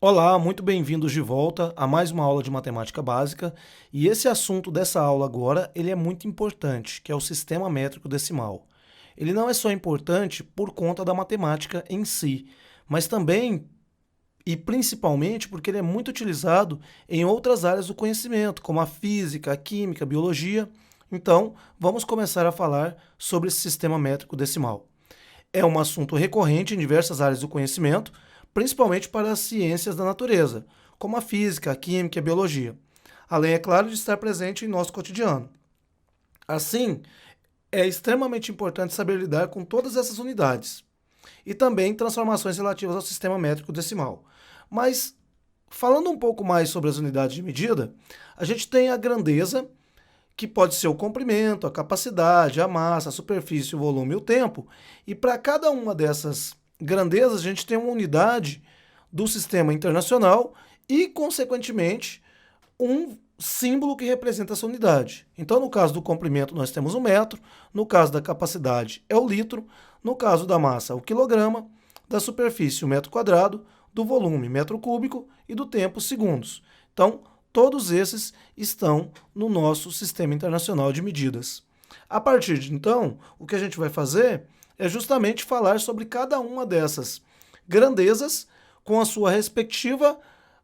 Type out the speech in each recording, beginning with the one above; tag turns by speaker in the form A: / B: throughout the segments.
A: Olá, muito bem-vindos de volta a mais uma aula de matemática básica. E esse assunto dessa aula agora, ele é muito importante, que é o sistema métrico decimal. Ele não é só importante por conta da matemática em si, mas também e principalmente porque ele é muito utilizado em outras áreas do conhecimento, como a física, a química, a biologia. Então, vamos começar a falar sobre esse sistema métrico decimal. É um assunto recorrente em diversas áreas do conhecimento, principalmente para as ciências da natureza, como a física, a química e a biologia, além, é claro, de estar presente em nosso cotidiano. Assim, é extremamente importante saber lidar com todas essas unidades e também transformações relativas ao sistema métrico decimal. Mas, falando um pouco mais sobre as unidades de medida, a gente tem a grandeza, que pode ser o comprimento, a capacidade, a massa, a superfície, o volume e o tempo. E para cada uma dessas grandezas, a gente tem uma unidade do sistema internacional e, consequentemente, um símbolo que representa essa unidade. Então, no caso do comprimento, nós temos o metro, no caso da capacidade, é o litro, no caso da massa, o quilograma, da superfície, o metro quadrado, do volume, metro cúbico e do tempo, segundos. Então, todos esses estão no nosso sistema internacional de medidas. A partir de então, o que a gente vai fazer é justamente falar sobre cada uma dessas grandezas com a sua respectiva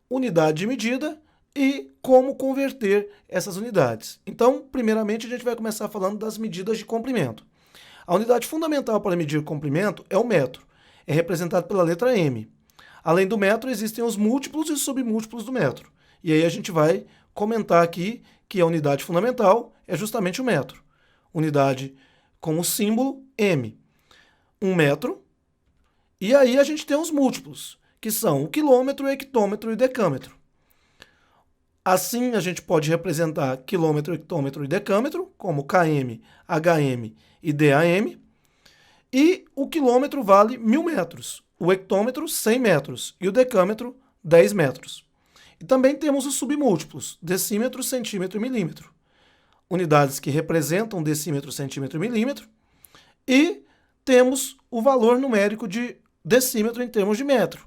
A: unidade de medida e como converter essas unidades. Então, primeiramente, a gente vai começar falando das medidas de comprimento. A unidade fundamental para medir comprimento é o metro. É representado pela letra M. Além do metro, existem os múltiplos e submúltiplos do metro. E aí a gente vai comentar aqui que a unidade fundamental é justamente o metro. Unidade com o símbolo M. 1 metro. E aí a gente tem os múltiplos, que são o quilômetro, o hectômetro e o decâmetro. Assim, a gente pode representar quilômetro, hectômetro e decâmetro, como km, hm e DAM. E o quilômetro vale 1.000 metros, o hectômetro 100 metros e o decâmetro 10 metros. E também temos os submúltiplos, decímetro, centímetro e milímetro. Unidades que representam decímetro, centímetro e milímetro. E temos o valor numérico de decímetro em termos de metro.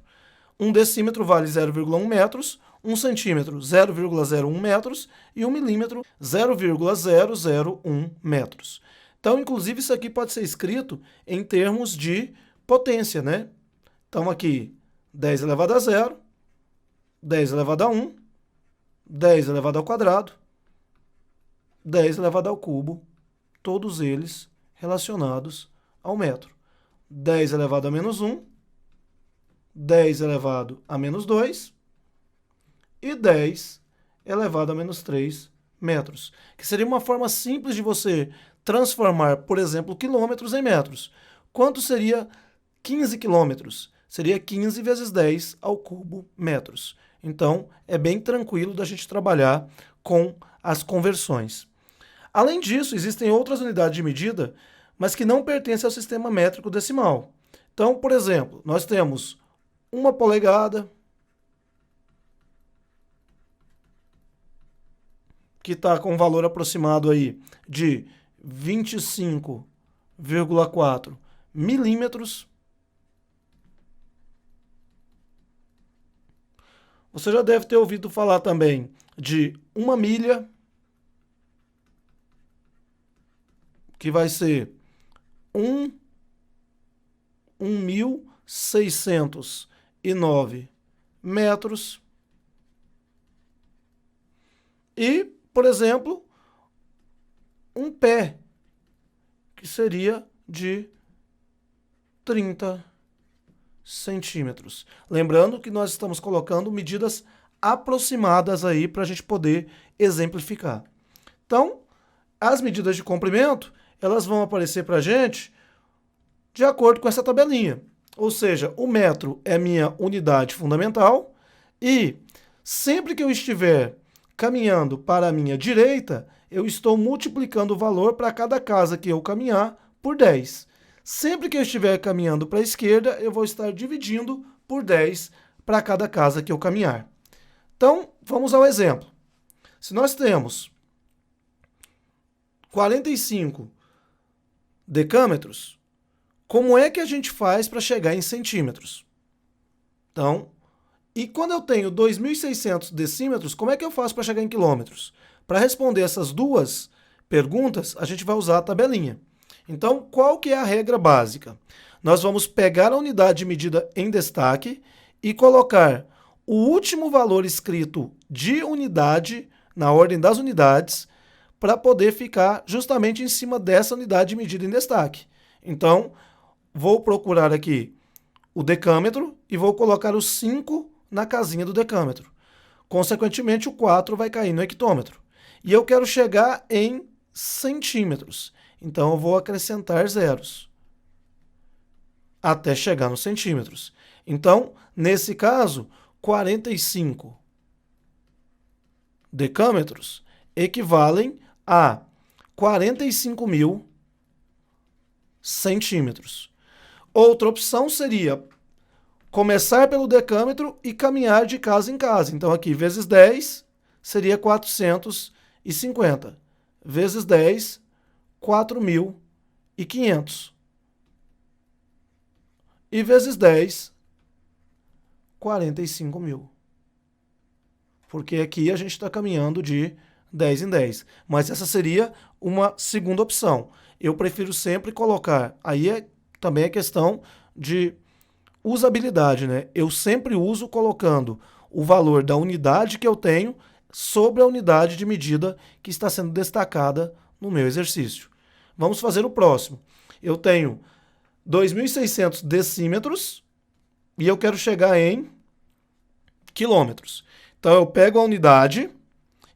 A: Um decímetro vale 0,1 metros, um centímetro 0,01 metros e um milímetro 0,001 metros. Então, inclusive, isso aqui pode ser escrito em termos de potência, né? Então, aqui, 10 elevado a 0, 10 elevado a 1, 10 elevado ao quadrado, 10 elevado ao cubo, todos eles relacionados ao metro. 10 elevado a menos 1, 10 elevado a menos 2 e 10 elevado a menos 3 metros, que seria uma forma simples de você transformar, por exemplo, quilômetros em metros. Quanto seria 15 quilômetros? Seria 15 vezes 10 ao cubo metros. Então, é bem tranquilo da gente trabalhar com as conversões. Além disso, existem outras unidades de medida, mas que não pertencem ao sistema métrico decimal. Então, por exemplo, nós temos 1 polegada, que está com um valor aproximado aí de 25,4 milímetros. Você já deve ter ouvido falar também de 1 milha, que vai ser 1.609 metros. E, por exemplo, um pé, que seria de 30 centímetros. Lembrando que nós estamos colocando medidas aproximadas aí para a gente poder exemplificar. Então, as medidas de comprimento, elas vão aparecer para a gente de acordo com essa tabelinha. Ou seja, o metro é minha unidade fundamental e sempre que eu estiver caminhando para a minha direita, eu estou multiplicando o valor para cada casa que eu caminhar por 10. Sempre que eu estiver caminhando para a esquerda, eu vou estar dividindo por 10 para cada casa que eu caminhar. Então, vamos ao exemplo. Se nós temos 45 decâmetros, como é que a gente faz para chegar em centímetros? Então, E quando eu tenho 2.600 decímetros, como é que eu faço para chegar em quilômetros? Para responder essas duas perguntas, a gente vai usar a tabelinha. Então, qual que é a regra básica? Nós vamos pegar a unidade de medida em destaque e colocar o último valor escrito de unidade, na ordem das unidades, para poder ficar justamente em cima dessa unidade de medida em destaque. Então, vou procurar aqui o decâmetro e vou colocar o 5 na casinha do decâmetro. Consequentemente, o 4 vai cair no hectômetro. E eu quero chegar em centímetros. Então, eu vou acrescentar zeros até chegar nos centímetros. Então, nesse caso, 45 decâmetros equivalem a 45.000 centímetros. Outra opção seria começar pelo decâmetro e caminhar de casa em casa. Então, aqui, vezes 10 seria 450. Vezes 10, 4.500. E vezes 10, 45.000. Porque aqui a gente está caminhando de 10 em 10. Mas essa seria uma segunda opção. Eu prefiro sempre colocar. Aí também é questão de usabilidade, né? Eu sempre uso colocando o valor da unidade que eu tenho sobre a unidade de medida que está sendo destacada no meu exercício. Vamos fazer o próximo. Eu tenho 2.600 decímetros e eu quero chegar em quilômetros. Então eu pego a unidade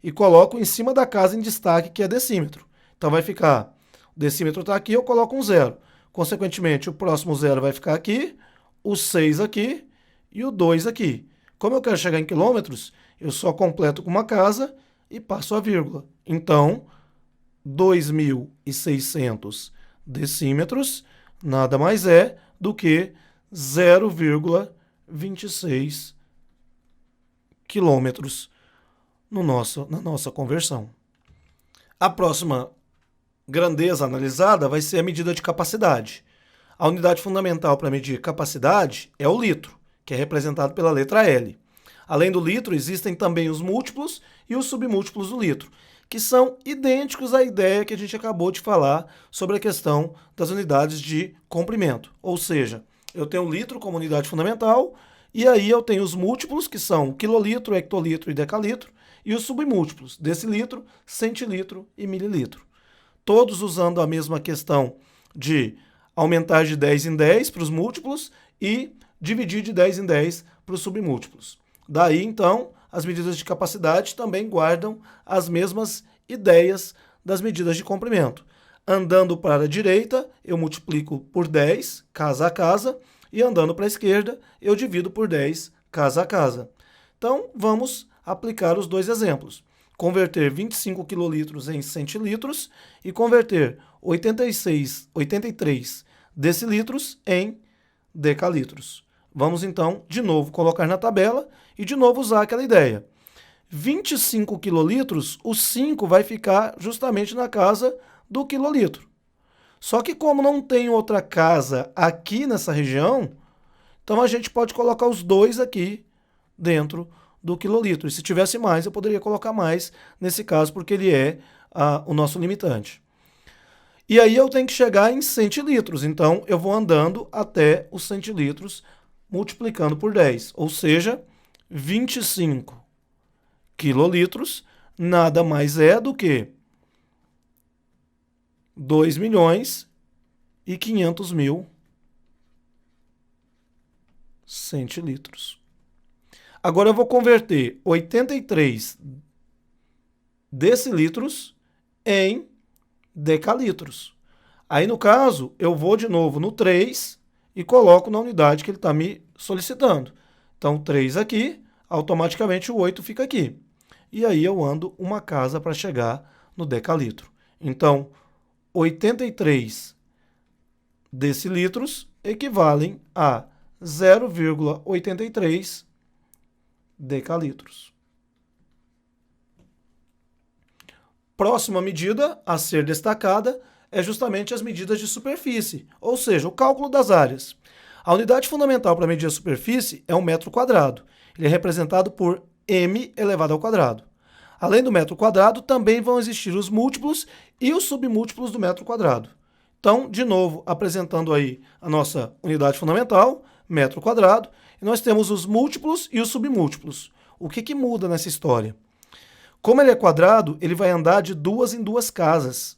A: e coloco em cima da casa em destaque, que é decímetro. Então vai ficar, o decímetro está aqui, eu coloco um zero. Consequentemente, o próximo zero vai ficar aqui, o 6 aqui e o 2 aqui. Como eu quero chegar em quilômetros, eu só completo com uma casa e passo a vírgula. Então, 2.600 decímetros nada mais é do que 0,26 quilômetros na nossa conversão. A próxima grandeza analisada vai ser a medida de capacidade. A unidade fundamental para medir capacidade é o litro, que é representado pela letra L. Além do litro, existem também os múltiplos e os submúltiplos do litro, que são idênticos à ideia que a gente acabou de falar sobre a questão das unidades de comprimento. Ou seja, eu tenho o litro como unidade fundamental, e aí eu tenho os múltiplos, que são o quilolitro, hectolitro e decalitro, e os submúltiplos, decilitro, centilitro e mililitro. Todos usando a mesma questão de aumentar de 10 em 10 para os múltiplos e dividir de 10 em 10 para os submúltiplos. Daí, então, as medidas de capacidade também guardam as mesmas ideias das medidas de comprimento. Andando para a direita, eu multiplico por 10, casa a casa, e andando para a esquerda, eu divido por 10, casa a casa. Então, vamos aplicar os dois exemplos. Converter 25 quilolitros em centilitros e converter 83 decilitros em decalitros. Vamos, então, de novo colocar na tabela e de novo usar aquela ideia. 25 quilolitros, o 5 vai ficar justamente na casa do quilolitro. Só que como não tem outra casa aqui nessa região, então a gente pode colocar os dois aqui dentro do quilolitro. E se tivesse mais, eu poderia colocar mais nesse caso, porque ele é o nosso limitante. E aí eu tenho que chegar em centilitros. Então eu vou andando até os centilitros, multiplicando por 10. Ou seja, 25 quilolitros nada mais é do que 2.500.000 centilitros. Agora eu vou converter 83 decilitros em decalitros. Aí, no caso, eu vou de novo no 3 e coloco na unidade que ele está me solicitando. Então, 3 aqui, automaticamente o 8 fica aqui. E aí eu ando uma casa para chegar no decalitro. Então, 83 decilitros equivalem a 0,83 decalitros. Próxima medida a ser destacada é justamente as medidas de superfície, ou seja, o cálculo das áreas. A unidade fundamental para medir a superfície é um metro quadrado. Ele é representado por m elevado ao quadrado. Além do metro quadrado, também vão existir os múltiplos e os submúltiplos do metro quadrado. Então, de novo, apresentando aí a nossa unidade fundamental, metro quadrado, e nós temos os múltiplos e os submúltiplos. O que muda nessa história? Como ele é quadrado, ele vai andar de duas em duas casas.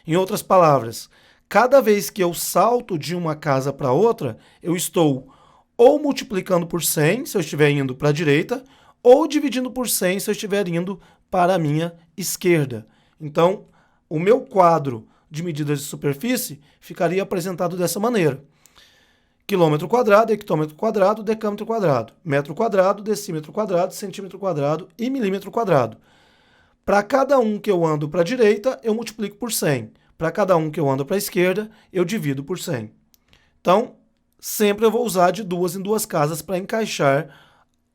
A: Em outras palavras, cada vez que eu salto de uma casa para outra, eu estou ou multiplicando por 100, se eu estiver indo para a direita, ou dividindo por 100 se eu estiver indo para a minha esquerda. Então, o meu quadro de medidas de superfície ficaria apresentado dessa maneira. Quilômetro quadrado, hectômetro quadrado, decâmetro quadrado, metro quadrado, decímetro quadrado, centímetro quadrado e milímetro quadrado. Para cada um que eu ando para a direita, eu multiplico por 100. Para cada um que eu ando para a esquerda, eu divido por 100. Então, sempre eu vou usar de duas em duas casas para encaixar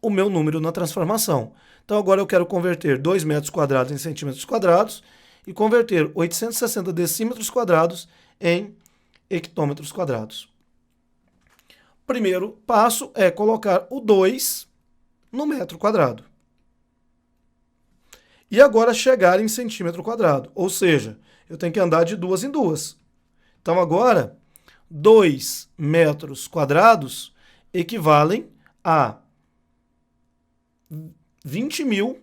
A: o meu número na transformação. Então, agora eu quero converter 2 metros quadrados em centímetros quadrados e converter 860 decímetros quadrados em hectômetros quadrados. Primeiro passo é colocar o 2 no metro quadrado. E agora chegar em centímetro quadrado, ou seja, eu tenho que andar de duas em duas. Então agora, 2 metros quadrados equivalem a 20.000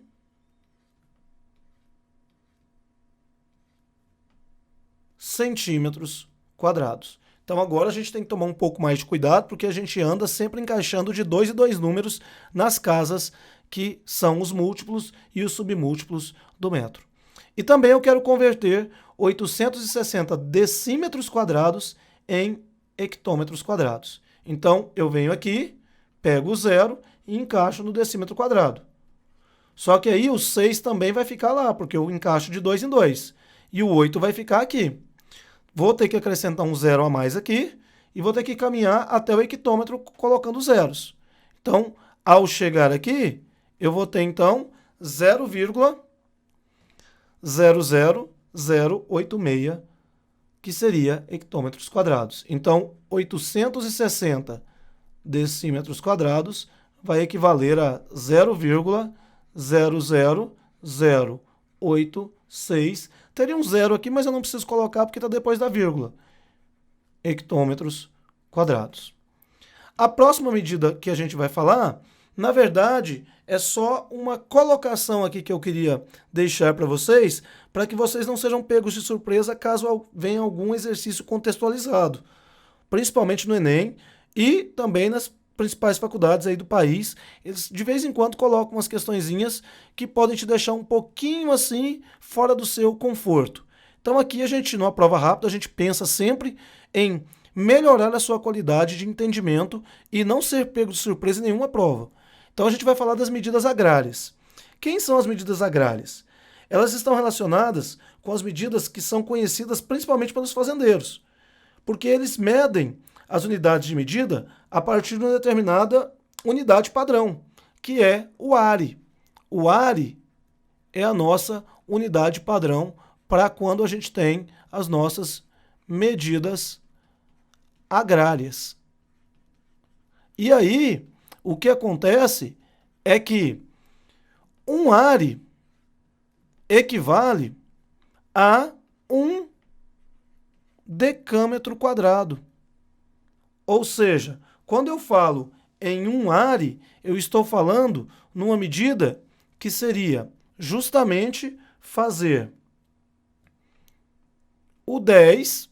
A: centímetros quadrados. Então agora a gente tem que tomar um pouco mais de cuidado, porque a gente anda sempre encaixando de 2 em 2 números nas casas que são os múltiplos e os submúltiplos do metro. E também eu quero converter 860 decímetros quadrados em hectômetros quadrados. Então eu venho aqui, pego o zero e encaixo no decímetro quadrado. Só que aí o 6 também vai ficar lá, porque eu encaixo de 2 em 2. E o 8 vai ficar aqui. Vou ter que acrescentar um zero a mais aqui e vou ter que caminhar até o hectômetro colocando zeros. Então, ao chegar aqui, eu vou ter então 0,00086, que seria hectômetros quadrados. Então, 860 decímetros quadrados vai equivaler a 0,00086. Teria um zero aqui, mas eu não preciso colocar porque está depois da vírgula. Hectômetros quadrados. A próxima medida que a gente vai falar, na verdade, é só uma colocação aqui que eu queria deixar para vocês não sejam pegos de surpresa caso venha algum exercício contextualizado, principalmente no Enem e também nas principais faculdades aí do país. Eles de vez em quando colocam umas questõezinhas que podem te deixar um pouquinho assim fora do seu conforto. Então aqui a gente, numa prova rápida, a gente pensa sempre em melhorar a sua qualidade de entendimento e não ser pego de surpresa em nenhuma prova. Então a gente vai falar das medidas agrárias. Quem são as medidas agrárias? Elas estão relacionadas com as medidas que são conhecidas principalmente pelos fazendeiros, porque eles medem as unidades de medida a partir de uma determinada unidade padrão, que é o ARE. O ARE é a nossa unidade padrão para quando a gente tem as nossas medidas agrárias. E aí, o que acontece é que um ARE equivale a 1 decâmetro quadrado. Ou seja, quando eu falo em um ARE, eu estou falando numa medida que seria justamente fazer o 10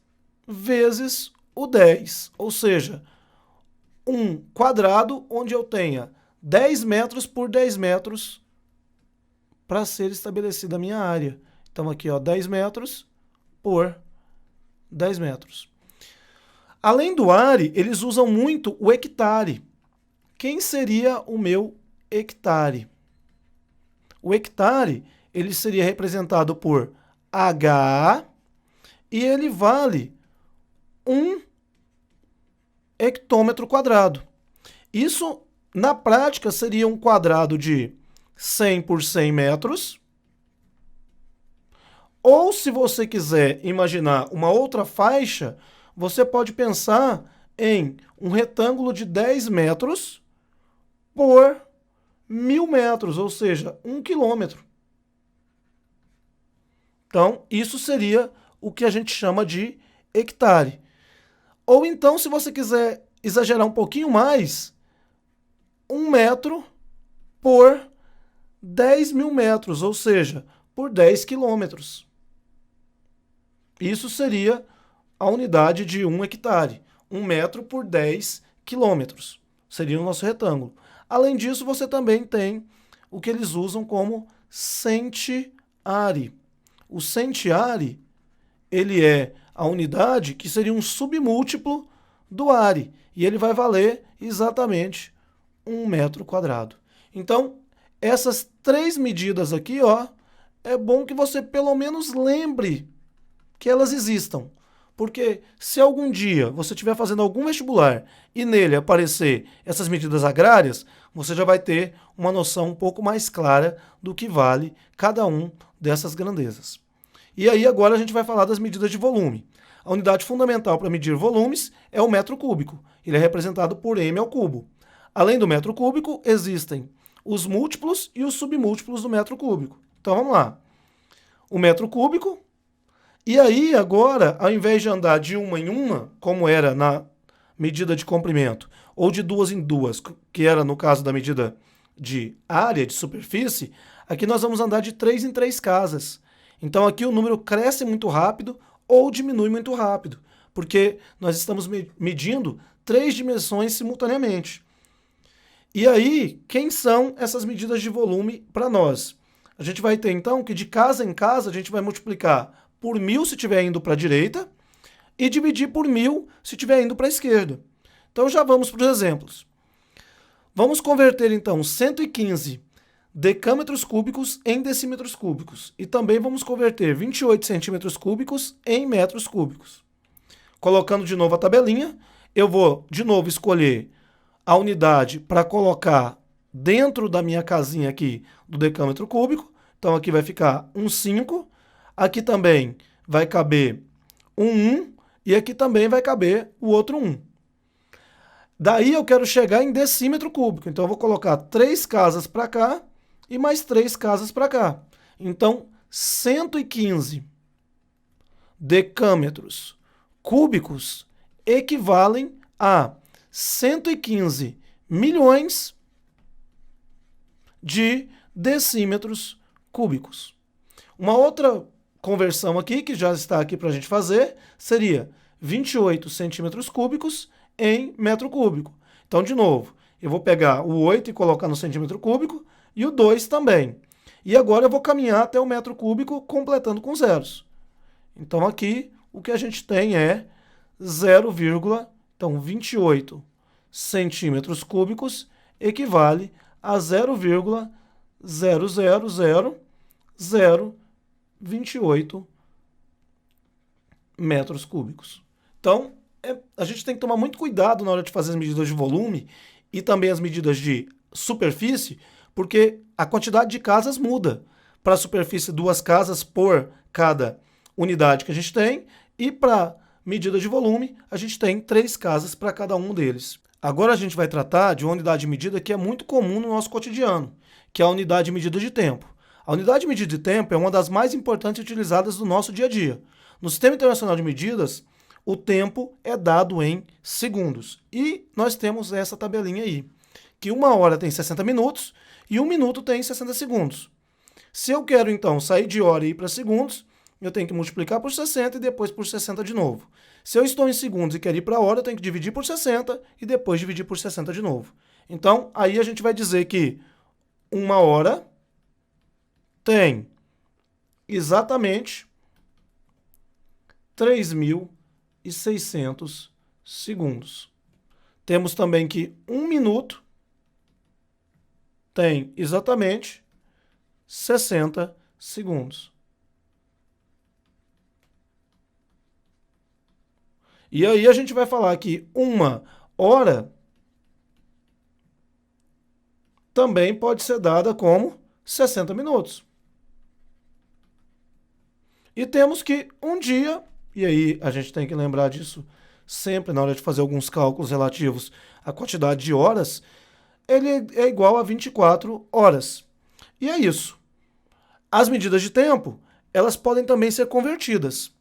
A: vezes o 10. Ou seja, um quadrado onde eu tenha 10 metros por 10 metros para ser estabelecida a minha área. Então aqui, ó, 10 metros por 10 metros. Além do ARE, eles usam muito o hectare. Quem seria o meu hectare? O hectare, ele seria representado por H e ele vale 1 hectômetro quadrado. Isso, na prática, seria um quadrado de 100 por 100 metros. Ou, se você quiser imaginar uma outra faixa, você pode pensar em um retângulo de 10 metros por 1.000 metros, ou seja, 1 quilômetro. Então, isso seria o que a gente chama de hectare. Ou então, se você quiser exagerar um pouquinho mais, 1 metro por 10.000 metros, ou seja, por 10 quilômetros. Isso seria a unidade de 1 hectare. 1 metro por 10 quilômetros. Seria o nosso retângulo. Além disso, você também tem o que eles usam como centiare. O centiare, ele é a unidade que seria um submúltiplo do are. E ele vai valer exatamente 1 metro quadrado. Então, essas três medidas aqui, ó, é bom que você pelo menos lembre que elas existam. Porque se algum dia você estiver fazendo algum vestibular e nele aparecer essas medidas agrárias, você já vai ter uma noção um pouco mais clara do que vale cada um dessas grandezas. E aí agora a gente vai falar das medidas de volume. A unidade fundamental para medir volumes é o metro cúbico. Ele é representado por m ao cubo. Além do metro cúbico, existem os múltiplos e os submúltiplos do metro cúbico. Então vamos lá. O metro cúbico. E aí, agora, ao invés de andar de uma em uma, como era na medida de comprimento, ou de duas em duas, que era no caso da medida de área, de superfície, aqui nós vamos andar de 3 em 3 casas. Então aqui o número cresce muito rápido ou diminui muito rápido, porque nós estamos medindo 3 dimensões simultaneamente. E aí, quem são essas medidas de volume para nós? A gente vai ter, então, que de casa em casa a gente vai multiplicar por 1.000 se estiver indo para a direita e dividir por 1.000 se estiver indo para a esquerda. Então já vamos para os exemplos. Vamos converter então 115 decâmetros cúbicos em decímetros cúbicos e também vamos converter 28 centímetros cúbicos em metros cúbicos. Colocando de novo a tabelinha, eu vou de novo escolher a unidade para colocar dentro da minha casinha aqui do decâmetro cúbico. Então aqui vai ficar um 5. Aqui também vai caber um 1 e aqui também vai caber o outro 1. Daí eu quero chegar em decímetro cúbico. Então eu vou colocar 3 casas para cá e mais 3 casas para cá. Então 115 decâmetros cúbicos equivalem a 115 milhões de decímetros cúbicos. Uma outra conversão aqui, que já está aqui para a gente fazer, seria 28 centímetros cúbicos em metro cúbico. Então, de novo, eu vou pegar o 8 e colocar no centímetro cúbico e o 2 também. E agora eu vou caminhar até o metro cúbico completando com zeros. Então, aqui o que a gente tem é 0, então 28 centímetros cúbicos equivale a 0,00028 metros cúbicos. Então, a gente tem que tomar muito cuidado na hora de fazer as medidas de volume e também as medidas de superfície, porque a quantidade de casas muda. Para a superfície, 2 casas por cada unidade que a gente tem, e para medida de volume, a gente tem 3 casas para cada um deles. Agora a gente vai tratar de uma unidade de medida que é muito comum no nosso cotidiano, que é a unidade de medida de tempo. A unidade de medida de tempo é uma das mais importantes utilizadas no nosso dia a dia. No Sistema Internacional de Medidas, o tempo é dado em segundos. E nós temos essa tabelinha aí, que 1 hora tem 60 minutos e 1 minuto tem 60 segundos. Se eu quero, então, sair de hora e ir para segundos, eu tenho que multiplicar por 60 e depois por 60 de novo. Se eu estou em segundos e quero ir para a hora, eu tenho que dividir por 60 e depois dividir por 60 de novo. Então, aí a gente vai dizer que 1 hora tem exatamente 3.600 segundos. Temos também que 1 minuto tem exatamente 60 segundos. E aí a gente vai falar que 1 hora também pode ser dada como 60 minutos. E temos que um dia, e aí a gente tem que lembrar disso sempre na hora de fazer alguns cálculos relativos à quantidade de horas, ele é igual a 24 horas. E é isso. As medidas de tempo, elas podem também ser convertidas.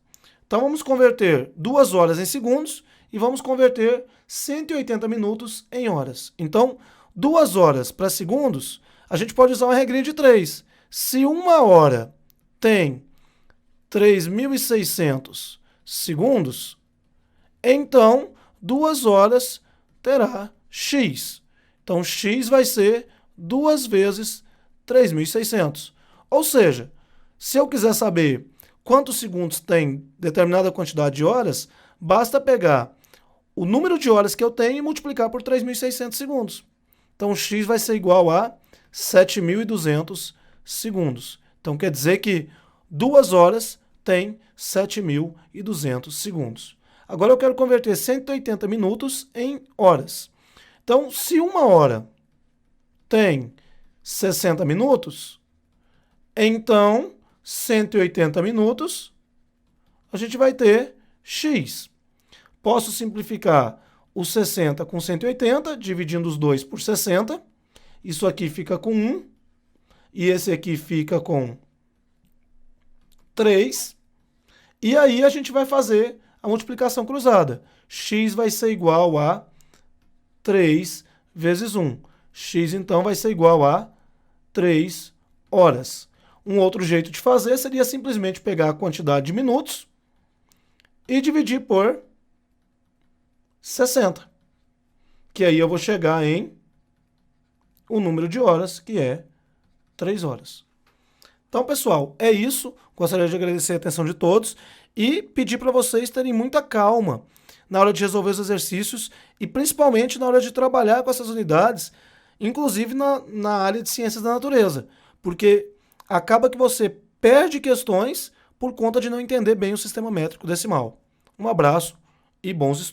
A: Então vamos converter 2 horas em segundos e vamos converter 180 minutos em horas. Então, 2 horas para segundos, a gente pode usar uma regrinha de 3. Se uma hora tem 3.600 segundos, então 2 horas terá x. Então, x vai ser 2 vezes 3.600. Ou seja, se eu quiser saber quantos segundos tem determinada quantidade de horas, basta pegar o número de horas que eu tenho e multiplicar por 3.600 segundos. Então, x vai ser igual a 7.200 segundos. Então, quer dizer que 2 horas tem 7.200 segundos. Agora eu quero converter 180 minutos em horas. Então, se uma hora tem 60 minutos, então 180 minutos a gente vai ter x. Posso simplificar o 60 com 180, dividindo os dois por 60. Isso aqui fica com 1 e esse aqui fica com 3. E aí a gente vai fazer a multiplicação cruzada. X vai ser igual a 3 vezes 1. X, então, vai ser igual a 3 horas. Um outro jeito de fazer seria simplesmente pegar a quantidade de minutos e dividir por 60. Que aí eu vou chegar em o número de horas, que é 3 horas. Então, pessoal, é isso. Gostaria de agradecer a atenção de todos e pedir para vocês terem muita calma na hora de resolver os exercícios e principalmente na hora de trabalhar com essas unidades, inclusive na área de ciências da natureza, porque acaba que você perde questões por conta de não entender bem o sistema métrico decimal. Um abraço e bons estudos.